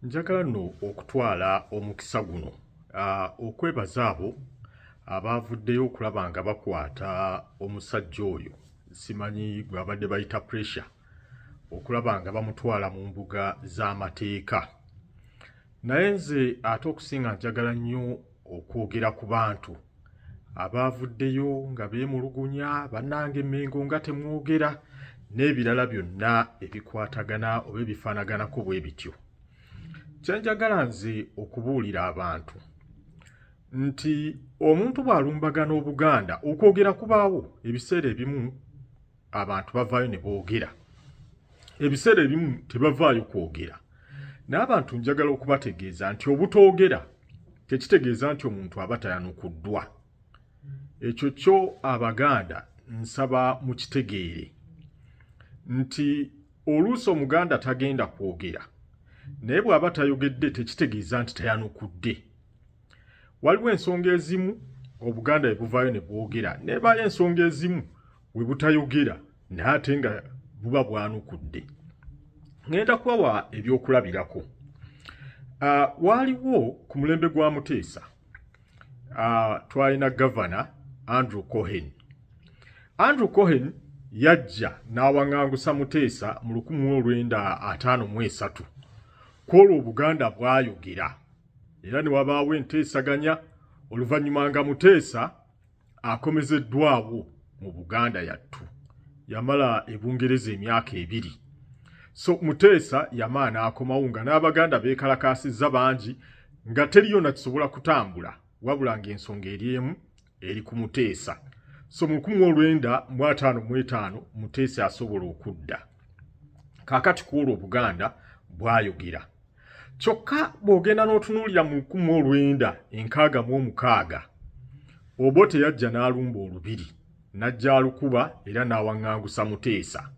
Njagala nno okutwala omukisa guno okwebaza abo abavuddeyo okulaba nga bakwata omusajja oyo simanyi gwabadde bayita pressure okulaba nga bamutwala mu mbuga z'amateeka. Naye nze ate okusinga njagala nnyo okwogera ku bantu abavuddeyo nga beemulugunya bannange Mengo nga temwogera n'ebirala byonna ebikwatagana oba ebifaanaganako bwe bityo. Kyenjagala nze okubuulira abantu nti omuntu bw'alumbagana Obuganda okwogera kubaawo ebiseera ebimu abantu bavaayo ne boogera, ebiseera ebimu tebavaayo kwogera. N'abantu njagala okubategeeza nti obutoogera tekitegeeza nti omuntu aba tayanukuddwa. Ekyo kyo Abaganda nsaba mukitegeere nti oluusi Omuganda tagenda kwogera naye bw'aba tayogedde tekitegeeza nti tayanukudde. Waliwo ensonga ezimu Obuganda ebuvaayo ne bwogera nebaayo ensonga ezimu we butayogera naye ate nga buba bwanukudde. Ngenda kubawa ebyokulabirako. Waliwo ku mulembe gwa Muteesa twalina Gavana Andrew Cohen. Andrew Cohen yajja n'awaŋŋangusa Muteesa mu 1953 kwolwo Obuganda bwayogera era ne wabaawo enteesaganya oluvannyuma nga Muteesa akomezeddwawo mu Buganda yattu. Yamala ebungereza emyaka 2. So Muteesa yamaana akomawo nga n'Abaganda beekalakaasizza bangi nga teriyo na kisobola kutambula wabula ng'ensonga eri emu eri ku Muteesa. So mu 1955 Muteesa asobola okudda. Kaakati kwolwo Obuganda bwayogera. Kyokka bw'ogenda n'otunuulira mu 1966 Obote yajja n'alumba olubiri n'ajja alukuba era n'awaŋŋangusa Muteesa.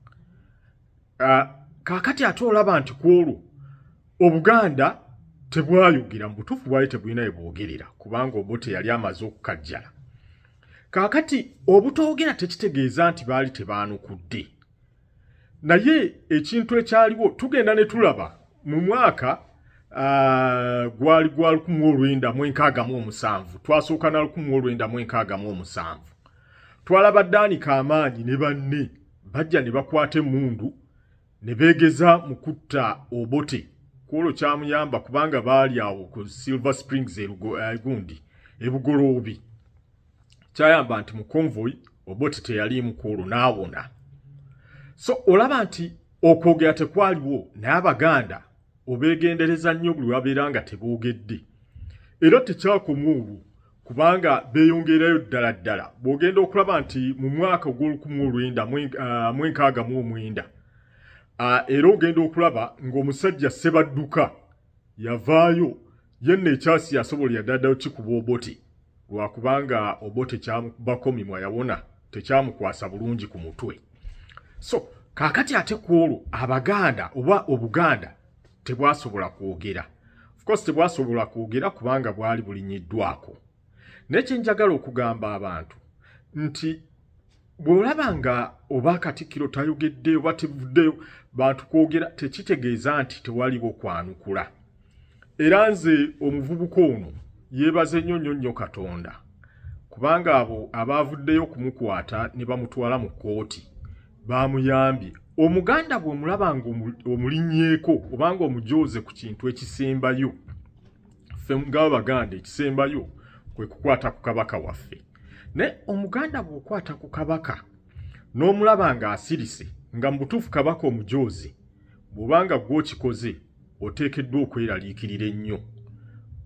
Kaakati ate olaba nti kwolwo Obuganda tebwayogera mu butuufu bwali tebulina bye bwogerera kubanga Obote yali amaze okukajjala. Kaakati obutoogera tekitegeeza nti baali tebaanukudde. Naye ekintu ekyaliwo tugenda ne tulaba mu mwaka gwali gwa 1967 twasooka na 1967 twalaba Danika Amaanyi ne banne bajja ne bakwata emmundu ne beegeza mu kutta Obote kwolwo kyamuyamba kubanga baali awo ku Silver Springs egundi ebugoloobi. Kyayamba nti mu convoy Obote teyaliimu kwolwo n'awona. So olaba nti okwogera tekwaliwo naye Abaganda obeegendereza nnyo buli wabeera nga teboogedde. Era tekyakoma olwo kubanga beeyongerayo ddala ddala. Bw'ogenda okulaba nti mu mwaka ogw'1969 era ogenda okulaba ng'omusajja Ssebadduka yavaayo yenna ekyasi yasobola yaddaddayo kikuba Obote lwakubanga Obote kyamukubako mimwa yawona tekyamukwasa bulungi ku mutwe. So kaakati ate kwolwo Abaganda oba Obuganda tebwasobola kwogera. Of course tebwasobola kwogera kubanga bwali bulinyiddwako. Nekye njagala okugamba abantu nti bw'olaba nga oba Katikkiro tayogedde oba tevuddeyo bantu kwogera tekitegeeza nti tewaliwo kwanukula. Era nze omuvubuka ono yeebaze nnyo Katonda kubanga abo abavuddeyo kumukwata ne bamutwala mu kkooti Baamuyambye. Omuganda bw'omulaba nga omulinnyeeko obanga omujooze ku kintu ekisembayo, ffe ng'Abaganda ekisembayo kwe kukwata ku kabaka waffe. Ne Omuganda bw'okwata ku kabaka n'omulaba nga asirise nga mu butuufu kabaka omujooze, bw'obanga gw'okikoze oteekeddwa okweraliikirira ennyo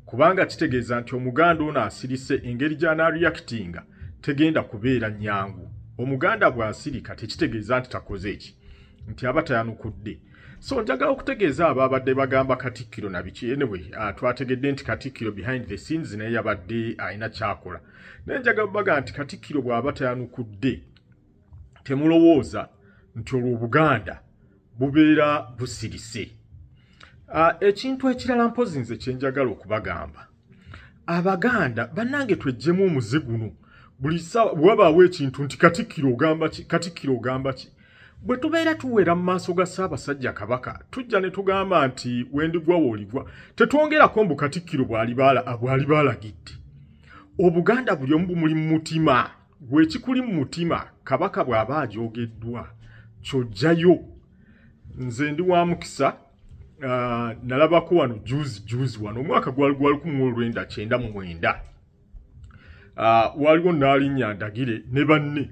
kubanga kitegeeza nti Omuganda ono asirise engeri gy'anareactinga tegenda kubeera nnyangu. Omuganda bw'asirika tekitegeeza nti takoze eki nti aba tayanukudde. So njagala okutegeeza ababadde bagamba Katikkiro na biki. Anyway, twategedde nti Katikkiro behind the scenes naye yabadde alina kyakola. Naye njagala baga nti Katikkiro bw'aba tayanukudde temulowooza nti olwo Obuganda bubeera busirise. Ekintu ekirala mpozi nze kye njagala okubagamba. Abaganda bannange tweggyemu omuze guno. Buli ssaawa bw'abaawo ekintu nti Katikkiro ogamba ki, Katikkiro ogamba ki. bwe tubeera tuwera mu maaso ga Ssaabasajja Kabaka tujja ne tugamba nti wendigwa w'oligwa tetwongerako mbu Katikkiro bw'ali baalagidde. Obuganda buli omu bumuli mu mutima, gw'ekikuli mu mutima Kabaka bw'aba agyogeddwa ky'ojjayo. Nze ndi wa mukisa nalabako wano juzi wano omwaka gwali 1999 waliwo Naalinnya Ndagire ne banne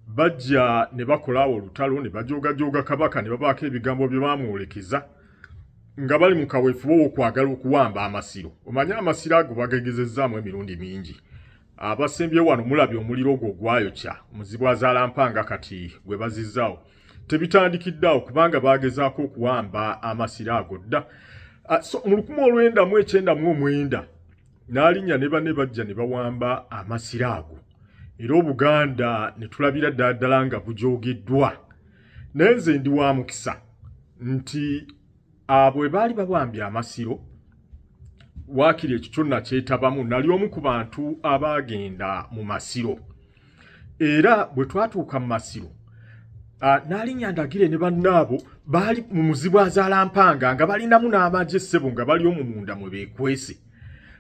bajja ne bakolaawo olutalo ne bajooga Kabaka ne babaako ebigambo bye baamwolekeza nga bali mu kaweefube w'okwagala okuwamba amasiro. Omanye amasiro ago bagegezezzaamu emirundi mingi. Abasembye wano mulabye omuliro ogwo gwayokya Muzibwazaalampanga kati gwe bazizzaawo tebitandikiddeawo kubanga bagezaako okuwamba amasiro ago dda. So mu 1999 Naalinnya ne banne bajja ne bawamba amasiro ago. Era Obuganda ne tulabira ddala nga bujoogeddwa. Naye nze ndi wa mukisa nti bwe baali bawambye amasiro waakiri ekyo kyonna kyetabamu nali omu ku bantu abaagenda mu masiro. Era bwe twatuuka mu masiro Naalinnya Ndagire ne bannaabo baali mu Muzibwazaalampanga nga balinamu n'amagye ssebo nga bali omu munda mwe beekwese.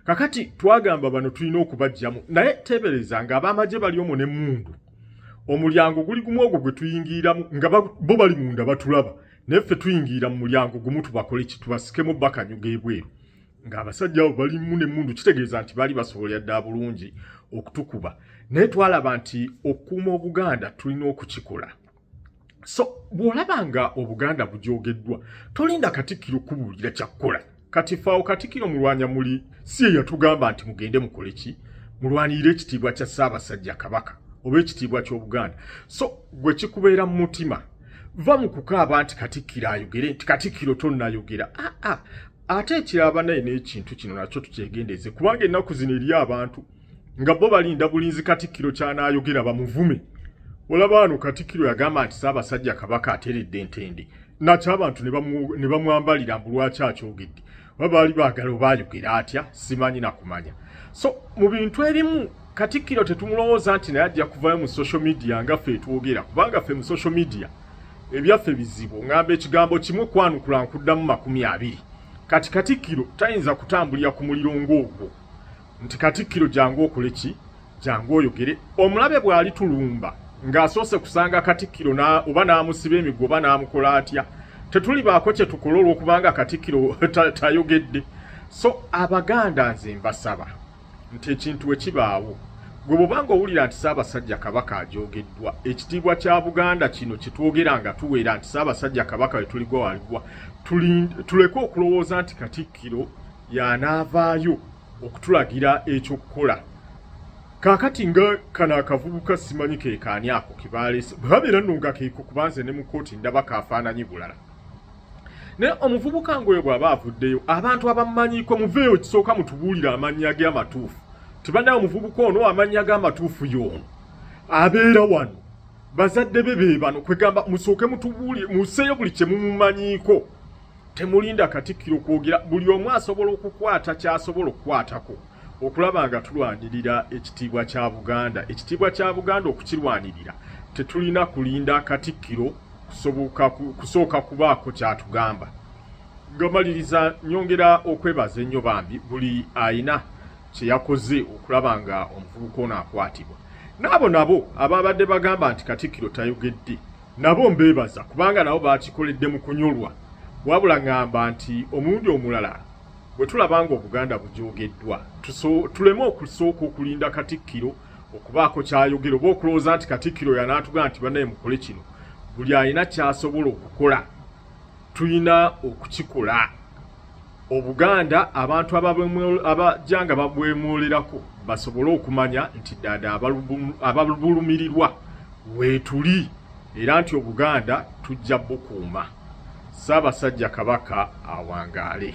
Kakati twagamba bano tulina okubajjamu naye tebereza nga ab'amagye bali omwo n'emmundu. Omulyango guli gumu ogwo gwe tuyingiramu nga bo bali munda batulaba. Naye ffe tuyingira mu mulyango gumu tubakole ki tubasikemu bakanyuga ebweru. Ng'abasajja abo bali mu n'emmundu kitegeeza nti baali basobolera ddala bulungi okutukuba. Naye twalaba nti okukuuma Obuganda tulina okukikola. So bw'olaba nga Obuganda bujoogeddwa tolinda Katikkiro kubuulira kyakkola. Kati faawo Katikkiro mulwanya muli si ye yatugamba nti mugende mukole ki mulwanirire ekitiibwa kya Ssaabasajja Kabaka oba ekitiibwa ky'Obuganda. So gwe kikubeera mu mutima va mu kukaaba nti Katikkiro ayogere nti Katikkiro tonnayogera. Ate ekiraba naye n'ekintu kino nakyo tukyegendeze kubanga ennaku zino eri abantu nga bo balinda bulinzi Katikkiro ky'anaayogera bamuvume. Olaba wano Katikkiro yagamba nti Ssaabasajja Kabaka ateredde entende nakyo abantu ne bamwambalira mbu lwaki akyogedde. Baali baagala oba ayogera atya simanyi na kumanya. So mu bintu ebimu Katikkiro tetumulowooza nti naye ajja kuvayo mu social media nga ffe twogera kubanga ffe mu social media ebyaffe bizibu. Ngamba ekigambo kimu kwanukula nkuddamu 20. Kati Katikkiro tayinza kutambulira ku muliro ng'ogwo nti Katikkiro jangu okole ki jangu oyogere. Omulabe bw'ali tulumba ng'asoose kusanga Katikkiro oba n'amusiba emiggo oba n'amukola atya tetuli baako kye tukola olw'okubanga Katikkiro tayogedde. So Abaganda nze mbasaba nti ekintu we kibaawo gwe bw'obanga owulira nti Ssaabasajja Kabaka ajoogeddwa ekitiibwa kya Buganda kino kye twogera nga tuweera nti Ssaabasajja Kabaka we tuligwa waligwa tuleke okulowooza nti Katikkiro y'anaavaayo okutulagira ekyokukola. Kaakati nga kana akavubuka simanyi ke kaani ako kibaalese babeera nno nga keeko kubanze ne mu kkooti ndaba kaafaananyi bulala. Naye omuvubuka ngoyo bw'aba avuddeyo abantu abamumanyiiko muveeyo kisooka mutubuulira amannya ge amatuufu. Tibanayo omuvubuka ono amannya g'amatuufu y'ono abeera wano bazadde be bano kwegamba musooke mutubuulire museeyo buli kye mumumanyiiko. Temulinda Katikkiro kwogera buli omu asobola okukwata ky'asobola okukwatako okulaba nga tulwanirira ekitiibwa kya Buganda. Ekitiibwa kya Buganda okukirwanirira tetulina kulinda Katikkiro kusooka kubaako kyatugamba. Ngamaliriza nyongera okwebaza ennyo bambi buli ayina kye yakoze okulaba nga omuvubuka ono akwatibwa. N'abo nabo ababadde bagamba nti Katikkiro tayogedde nabo mbeebaza kubanga nabo baakikoledde mu kunyolwa. Wabula ngamba nti omulundi omulala bwe tulabanga Obuganda bujoogeddwa tuleme okusooka okulinda Katikkiro okubaako kyayogera oba okulowooza nti Katikkiro yanaatugamba nti bannaye mukole kino. Buli alina ky'asobola okukola tulina okukikola. Obuganda abantu abajja nga babwemwolerako basobole okumanya nti ddala ababulumirirwa weetuli era nti Obuganda tujja bukuuma. Ssaabasajja Kabaka awangaale.